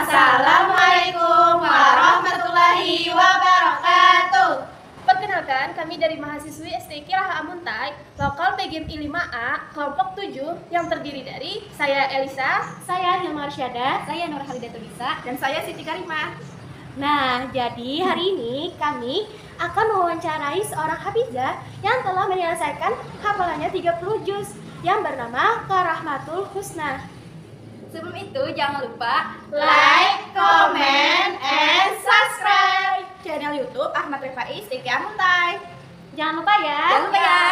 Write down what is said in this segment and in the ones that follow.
Assalamualaikum warahmatullahi wabarakatuh. Perkenalkan, kami dari mahasiswi STQ Raha Amuntai, lokal PGMI 5A, kelompok 7, yang terdiri dari saya Elisa, Saya Hilma Arsyada, saya Nur Halidatul Bisa, dan saya Siti Karimah. Nah, jadi hari ini kami akan mewawancarai seorang hafizah yang telah menyelesaikan hafalannya 30 juz yang bernama Karahmatul Husna. Sebelum itu, jangan lupa Like, comment, and subscribe channel YouTube Ahmad Refai STQ Amuntai. Jangan lupa ya. Jangan lupa ya.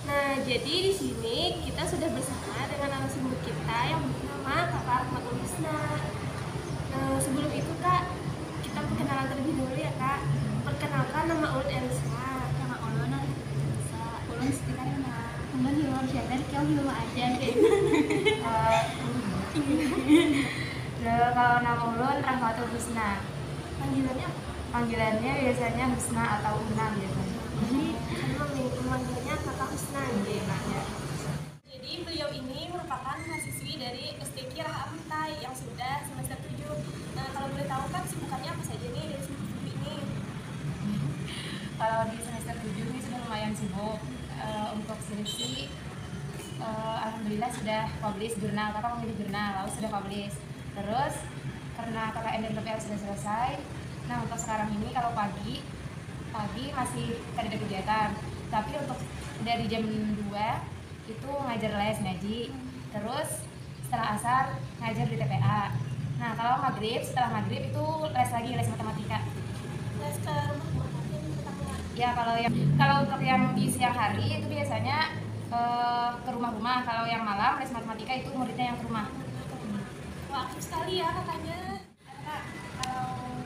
Nah, jadi di sini kita sudah bersama dengan narasumber kita yang bernama Kak Rahmatul Husna. Sebelum itu Kak, kita perkenalan terlebih dulu ya Kak. Perkenalkan, nama Ulun Elisa. Nama ulun Elisa, ulun Siti Karimah, ulun Hilma Arsyada, kau Hilma aja kayak Kalau nama ulun Rahmatul Husna. Panggilannya apa? Panggilannya biasanya Husna atau Una biasanya. Jadi, memanggilnya Kakak Husna gitu Kak ya. Jadi, beliau ini merupakan mahasiswi dari STQ Raha Amuntai yang sudah semester 7. Nah, kalau boleh tahu kan kesibukannya apa saja nih dari semester 7 ini? Kalau di semester 7 ini sudah lumayan sibuk. Untuk skripsi, alhamdulillah sudah publish jurnal. Kakak memilih jurnal, lalu sudah publish. Terus karena kakak NDPL sudah selesai. Nah, untuk sekarang ini kalau pagi masih ada kegiatan. Tapi untuk dari jam 2 itu ngajar les ngaji. Terus setelah asar ngajar di TPA. Nah, kalau maghrib, setelah maghrib itu les matematika. Les ke rumah aja nih pertama. Ya, kalau untuk yang di siang hari itu biasanya ke rumah-rumah. Kalau yang malam les matematika itu muridnya yang ke rumah. Wah, aktif sekali ya kakaknya. Kak, kalau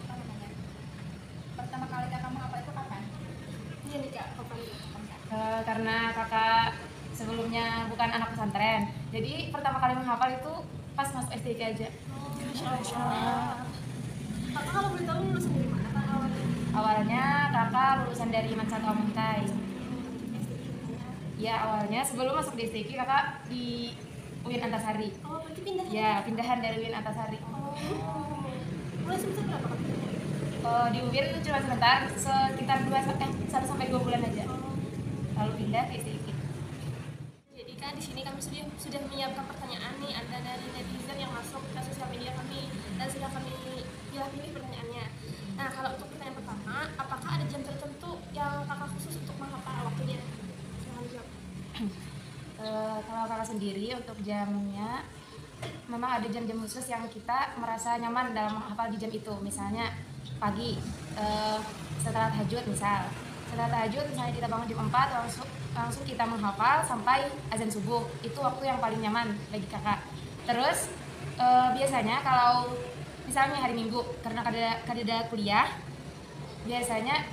apa namanya? Pertama kali kakak menghafal itu kapan? Iya nih Kak, kapan Kak? Karena kakak sebelumnya bukan anak pesantren, jadi pertama kali menghafal itu pas masuk STK aja. Masya Allah. Kakak kalau boleh tahu lulusan dari mana Kak awalnya? Awalnya kakak lulusan dari Iman 1 Amuntai. Ya, awalnya sebelum masuk di STK kakak di UIN Antasari. Oh, berarti pindah Ya, pindahan dari UIN Antasari. Oh. Mulai semester berapa Kak? Di UIN itu cuma sebentar, sekitar 1 sampai 2 bulan aja. Lalu pindah ke STK. Jadi kan di sini kami sudah menyiapkan pertanyaan nih Anda dari netizen yang masuk ke sosial media kami dan sudah kami pilih pertanyaannya. Nah, kalau untuk pertanyaan pertama, apakah ada jam tertentu yang kakak khusus untuk menghafal waktunya? Silahkan jawab. Kalau kakak sendiri untuk jamnya memang ada jam-jam khusus yang kita merasa nyaman dalam menghafal di jam itu. Misalnya pagi setelah tahajud misalnya kita bangun jam 4 langsung kita menghafal sampai azan subuh. Itu waktu yang paling nyaman bagi kakak. Terus biasanya kalau misalnya hari Minggu karena kada kuliah, biasanya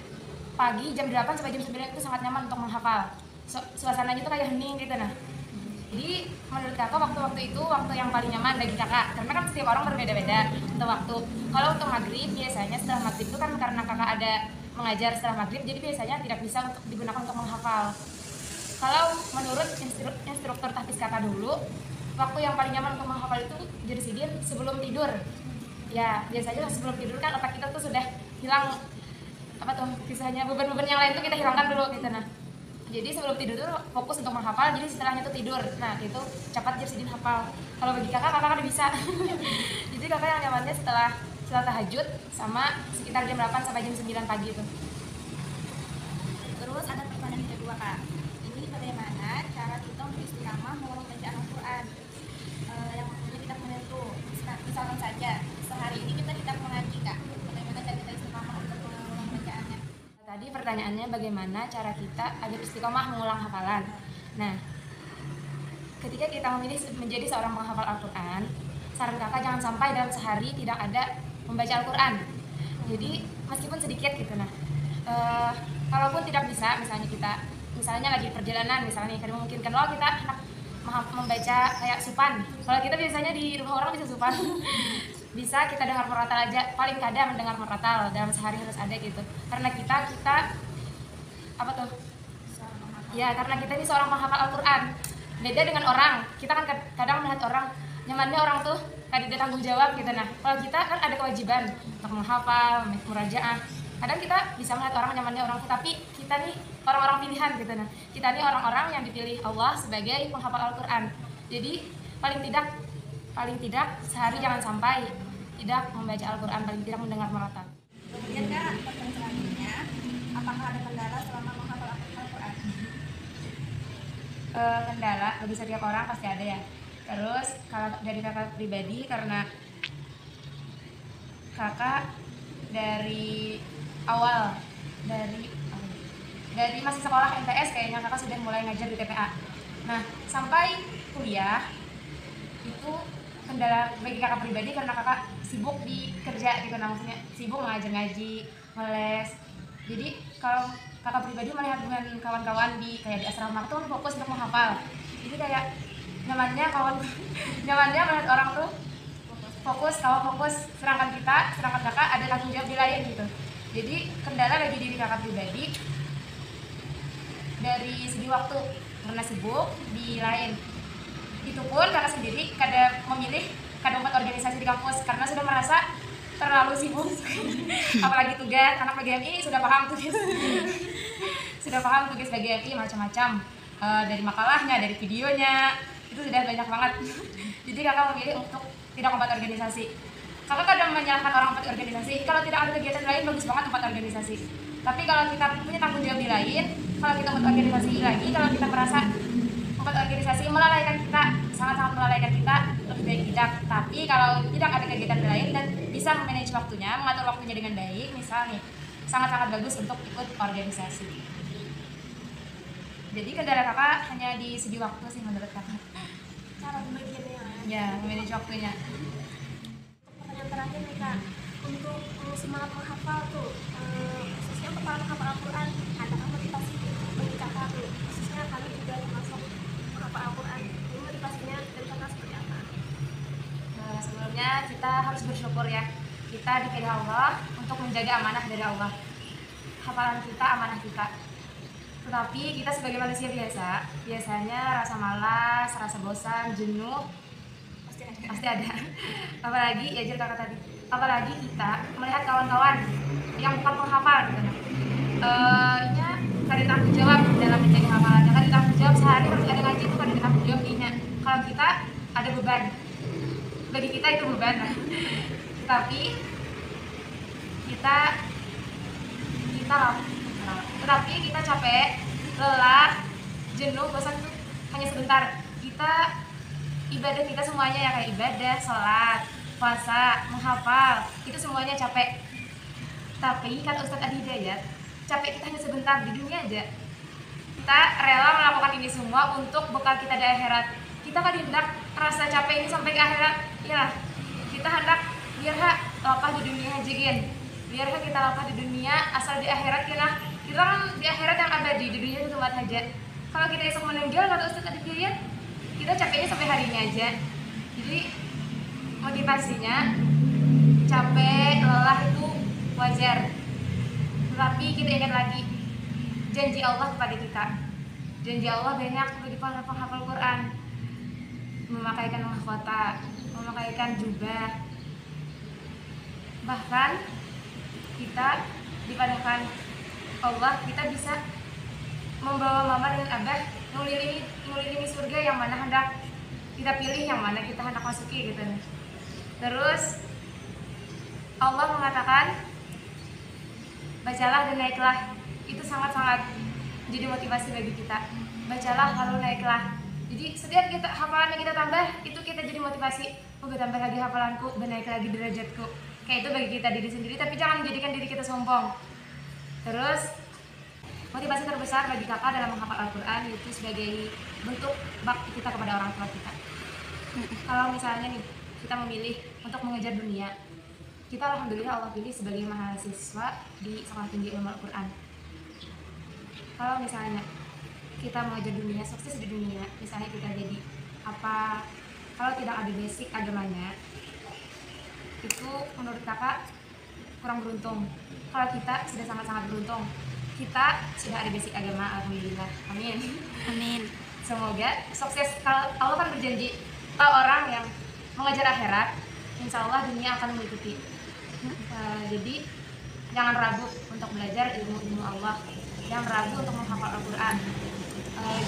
pagi jam 8 sampai jam 9 itu sangat nyaman untuk menghafal. Suasananya tuh kayak hening gitu. Nah, jadi menurut kakak waktu-waktu itu waktu yang paling nyaman bagi kakak, karena kan setiap orang berbeda-beda untuk waktu. Kalau untuk maghrib biasanya setelah maghrib itu kan karena kakak ada mengajar setelah maghrib, jadi biasanya tidak bisa untuk digunakan untuk menghafal. Kalau menurut instruktur tahfiz kakak dulu, waktu yang paling nyaman untuk menghafal itu jersidin sebelum tidur. Ya, biasanya sebelum tidur kan otak kita tuh sudah hilang kisahnya beban-beban yang lain tuh kita hilangkan dulu gitu. Nah, jadi sebelum tidur tuh fokus untuk menghafal, jadi setelahnya tuh tidur. Nah, itu cepat jersidin hafal. Kalau bagi kakak kan bisa. Jadi kakak yang nyamannya setelah tahajud sama sekitar jam 8 sampai jam 9 pagi itu. Terus ada pertanyaan kedua Kak. Ini bagaimana cara kita untuk istiqamah mengulang bacaan Al-Quran? Yang maksudnya kita menentu. Misalkan saja sehari ini kita mengaji Kak. Bagaimana cara kita istiqamah untuk mengulang bacaannya? Tadi pertanyaannya bagaimana cara kita agar istiqomah mengulang hafalan. Nah, ketika kita memilih menjadi seorang penghafal Al-Quran, saran kakak jangan sampai dalam sehari tidak ada membaca Al-Quran. Jadi meskipun sedikit gitu. Nah, kalaupun tidak bisa, misalnya lagi perjalanan, misalnya kadang memungkinkan kita membaca kayak supan. Kalau kita biasanya di rumah orang bisa supan. Bisa kita dengar murotal aja, paling kadang mendengar murotal dalam sehari harus ada gitu. Karena kita apa tuh? Ya, karena kita ini seorang penghafal Al-Quran. Beda dengan orang, kita kan kadang melihat orang, nyamannya orang tuh kadang ada tanggung jawab gitu. Nah kalau kita kan ada kewajiban untuk menghafal, murajaah. Kadang kita bisa melihat orang nyamannya orang, tapi kita nih orang-orang pilihan gitu. Nah kita nih orang-orang yang dipilih Allah sebagai penghafal Al-Quran. Jadi paling tidak sehari jangan sampai tidak membaca Al-Quran, paling tidak mendengar murotal. Kemudian Kak, pertanyaan selanjutnya, apakah ada kendala selama menghafal Al-Quran? Kendala bagi setiap orang pasti ada ya. Terus kalau dari kakak pribadi, karena kakak dari awal dari masih sekolah MTS kayaknya kakak sudah mulai ngajar di TPA. Nah sampai kuliah itu kendala bagi kakak pribadi karena kakak sibuk di kerja gitu, nah maksudnya sibuk ngajar ngaji, ngeles. Jadi kalau kakak pribadi melihat dengan kawan-kawan di kayak di asrama tuh fokus untuk menghafal. Jadi kayak nyamannya melihat orang tuh fokus, sedangkan kakak ada tanggung jawab di lain gitu. Jadi kendala bagi diri kakak pribadi dari segi waktu karena sibuk di lain. Itu pun kakak sendiri kadang memilih buat organisasi di kampus karena sudah merasa terlalu sibuk. Apalagi tugas anak PGMI sudah paham tugas PGMI macam-macam, dari makalahnya, dari videonya, itu sudah banyak banget. Jadi kakak memilih untuk tidak membuat organisasi. Kakak kadang menyalahkan orang membuat organisasi, kalau tidak ada kegiatan lain bagus banget membuat organisasi. Tapi kalau kita punya tanggung jawab di lain, kalau kita membuat organisasi lagi, kalau kita merasa membuat organisasi melalaikan kita, sangat-sangat melalaikan kita, lebih baik tidak. Tapi kalau tidak ada kegiatan lain dan bisa memanage waktunya, mengatur waktunya dengan baik, misalnya sangat-sangat bagus untuk ikut organisasi. Jadi kendala kakak hanya di segi waktu sih menurut kakak. Cara pembagiannya Ya, memanage waktunya. pertanyaan terakhir nih Kak, untuk semangat menghafal tuh, khususnya untuk para menghafal Al-Quran, adakah motivasi bagi kakak tuh, khususnya kami juga termasuk menghafal Al-Quran, ini motivasinya dari kakak seperti apa? Sebelumnya kita harus bersyukur ya, kita dipilih Allah untuk menjaga amanah dari Allah. Hafalan kita amanah kita. Tetapi kita sebagai manusia biasanya rasa malas, rasa bosan, jenuh pasti ada. Apalagi ya kakak tadi, apalagi kita melihat kawan-kawan yang bukan penghafal gitu. Ya kada tanggung jawab dalam menjaga hafalannya, kada tanggung jawab sehari harus ada ngaji itu, kada tanggung jawab dinya. Kalau kita ada beban, bagi kita itu beban. Tapi kita capek, lelah, jenuh, bosan itu hanya sebentar. Ibadah kita semuanya ya kayak ibadah, sholat, puasa, menghafal, itu semuanya capek. Tapi kata Ustadz Adi Hidayat, capek kita hanya sebentar di dunia aja. Kita rela melakukan ini semua untuk bekal kita di akhirat. Kita kan hendak rasa capek ini sampai ke akhirat, ya kita hendak biar lapah di dunia aja gen. Biar kita lapah di dunia, asal di akhirat kita kan di akhirat yang abadi, di dunia itu tempat aja. Kalau kita esok meninggal, kata Ustadz Adi Hidayat, kita capeknya sampai harinya aja. Jadi motivasinya capek, lelah itu wajar. Tetapi kita ingat lagi janji Allah kepada kita. Janji Allah banyak bagi para penghafal Quran. Memakaikan mahkota, memakaikan jubah. Bahkan kita dipadahkan Allah, kita bisa membawa mama dan abah ngelilingi surga yang mana hendak kita pilih, yang mana kita hendak masuki gitu. Terus Allah mengatakan bacalah dan naiklah, itu sangat-sangat jadi motivasi bagi kita. Bacalah lalu naiklah. Jadi setiap kita hafalan yang kita tambah, itu kita jadi motivasi. Gue tambah lagi hafalanku dan naik lagi derajatku. Kayak itu bagi kita diri sendiri, tapi jangan menjadikan diri kita sombong. Terus motivasi terbesar bagi kakak dalam menghafal Al-Quran itu sebagai bentuk bakti kita kepada orang tua kita. Kalau misalnya nih kita memilih untuk mengejar dunia, kita alhamdulillah Allah pilih sebagai mahasiswa di Sekolah Tinggi Ilmu Al-Quran. Kalau misalnya kita mengejar dunia, sukses di dunia, misalnya kita jadi apa, kalau tidak ada basic agamanya, itu menurut kakak kurang beruntung. Kalau kita sudah sangat-sangat beruntung, kita sudah ada basic agama, alhamdulillah. Amin. Amin. Semoga sukses. Kalau Allah kan berjanji, kalau orang yang mengejar akhirat insya Allah dunia akan mengikuti. Jadi jangan ragu untuk belajar ilmu Allah, jangan ragu untuk menghafal Al-Quran,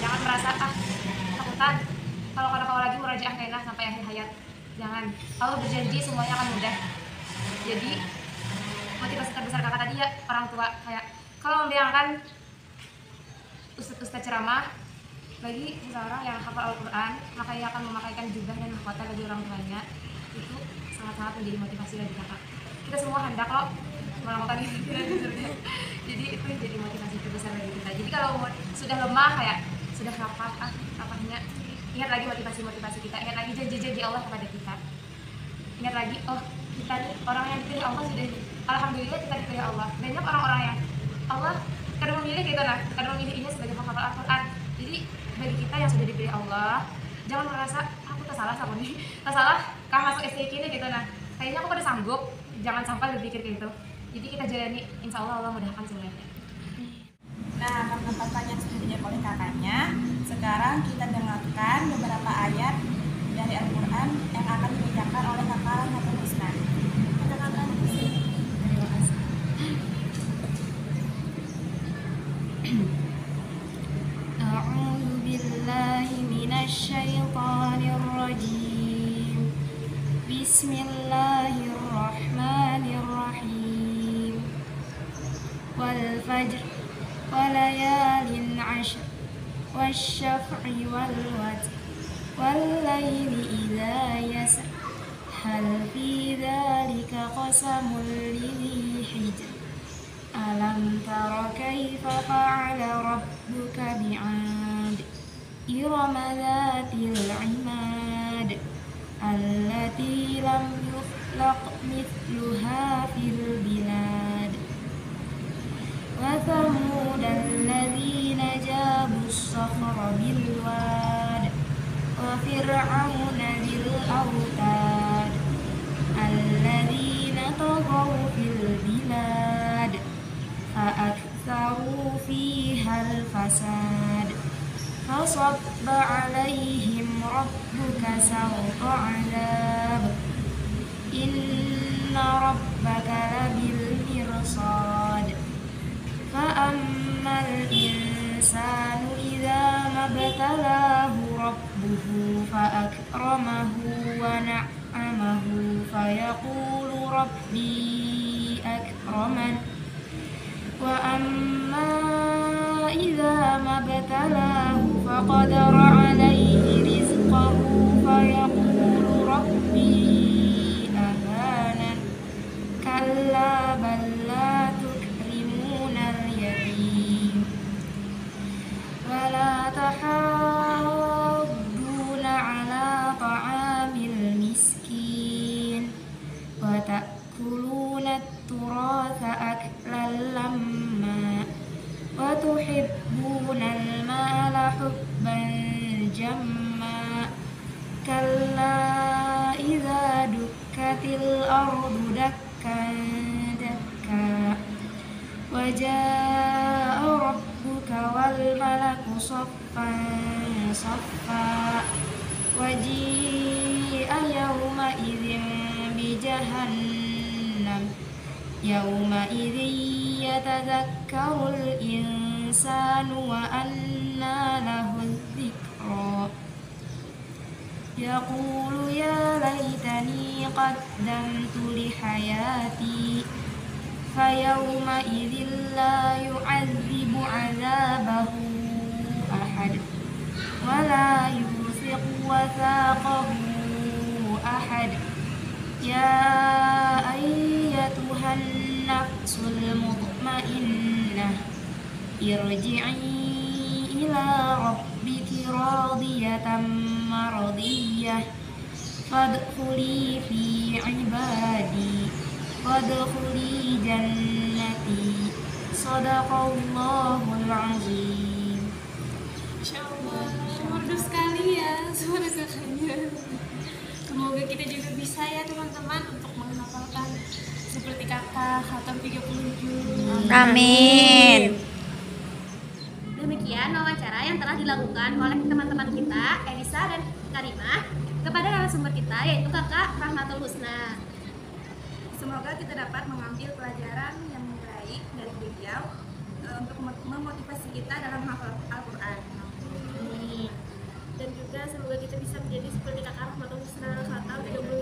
jangan merasa takutan kalau lagi murajaah kainah sampai akhir hayat. Jangan, Allah berjanji semuanya akan mudah. Jadi motivasi terbesar kakak tadi ya orang tua, kayak kalau membayangkan ustadz ceramah bagi seseorang yang hafal Al-Quran, maka ia akan memakaikan jubah dan mahkota bagi orang tuanya. Itu sangat-sangat menjadi motivasi bagi kakak. Kita semua hendak loh melakukan itu. Jadi itu jadi motivasi terbesar bagi kita. Jadi kalau sudah lemah, kayak sudah rapahnya, ingat lagi motivasi kita, ingat lagi janji-janji Allah kepada kita, ingat lagi, oh kita nih orang yang dipilih Allah sudah, alhamdulillah kita dipilih Allah. Banyak orang-orang yang Allah kadang memilih gitu, kadang memilihnya sebagai penghafal Al-Quran. Jadi bagi kita yang sudah dipilih Allah, jangan merasa aku tersalah sama nih, tersalah kah masuk SD kini gitu, kayaknya aku udah sanggup. Jangan sampai berpikir kayak gitu. Jadi kita jalani, insya Allah Allah mudahkan semuanya. Nah, karena pertanyaan sudah dijawab oleh kakaknya, sekarang kita dengarkan beberapa ayat dari Al-Quran yang akan dibacakan oleh kakak Rahmatul Husna. Kakak terima kasih. A'udzu billahi minasyaitonir rajim. Bismillahirrahmanirrahim. Wal fajr walayalin 'ashr wasyaf'i wal watr wal laili idza yas'a hal fi dzalika qasamul lidhi hijr alam tara kaifa fa'ala rabbuka bi'ad irama dzatil 'imad allati lam yukhlaq mithluha fil bilad wa thamud alladhina jabu as-sakhra bil wad wa fir'auna bil autad alladhina taghaw fil bilad fa aktharu fiha al fasad fasabba 'alaihim rabbuka sawta 'adab inna rabbaka labil mirsad فأما الإنسان إذا ما ابتلاه ربه فأكرمه ونعمه فيقول ربي أكرمن وأما إذا ما ابتلاه فقدر عليه رزقه فيقول ربي أهانن كلا بل لا ولا تحاضون على طعام المسكين وتأكلون التراث أكلا لما وتحبون المال حبا جما كلا إذا دكت الأرض دكا دكا وجاء ربك والملك صفا صفا وجيء يومئذ بجهنم يومئذ يتذكر الإنسان وأنى له الذكرى يقول يا ليتني قدمت لحياتي فيومئذ لا يعذب عذابه أحد ولا يوثق وثاقه أحد يا أيتها النفس المطمئنة ارجعي إلى ربك راضية مرضية فادخلي في عبادي وادخلي jannati. Shadaqallahul azim. Masya Allah, merdu sekali ya suara kakaknya. Semoga kita juga bisa ya teman-teman untuk menghafalkan seperti kakak khatam 30 juz. Amin. Demikian wawancara yang telah dilakukan oleh teman-teman kita, Elisa dan Karimah. kepada narasumber kita yaitu Kakak Rahmatul Husna. Semoga kita dapat mengambil pelajaran yang baik dari beliau untuk memotivasi kita dalam menghafal Al-Quran. Dan juga semoga kita bisa menjadi seperti Kakak Rahmatul Husna 1 tahun 30